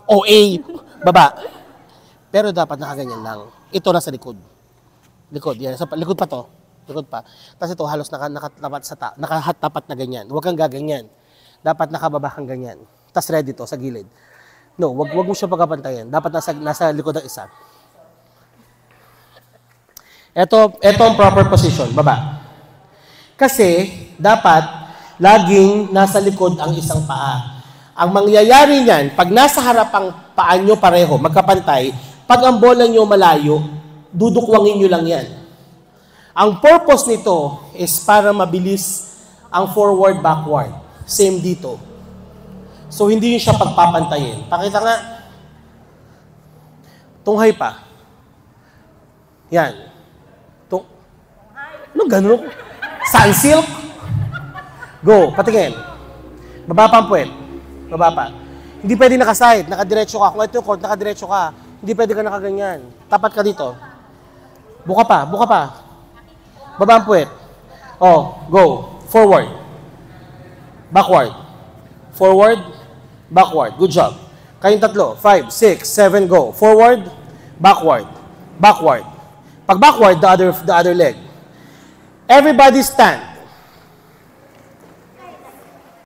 OA, baba. Pero dapat nakaganyan lang. Ito nasa likod. Likod, yan. So, likod pa to. Likod pa. Tapos ito, halos nakatapat na ganyan. Huwag kang gaganyan. Dapat nakababa kang ganyan. Tapos ready to, sa gilid. No, wag mo siya pagkapantayan. Dapat nasa likod ng isa. Ito ang proper position, baba. Kasi, dapat, laging nasa likod ang isang paa. Ang mangyayari niyan, pag nasa harap ang paa nyo pareho, magkapantay, pag ang bola nyo malayo, dudukwangin nyo lang yan. Ang purpose nito is para mabilis ang forward-backward. Same dito. So, hindi nyo siya pagpapantayin. Pakita nga. Tunghay pa. Yan. Ano gano'n? Sunsilk? Go, patingin. Baba pa ang puwet. Baba pa. Hindi pwede nakaside, nakadiretso ka. Kung ito yung court, nakadiretso ka. Hindi pwede ka nakaganyan. Tapat ka dito. Buka pa, buka pa. Baba ang puwet. Oh, go. Forward. Backward. Forward. Backward. Good job. Kayong tatlo. 5, 6, 7, go. Forward. Backward. Backward. Pag backward, the other leg. Everybody stand.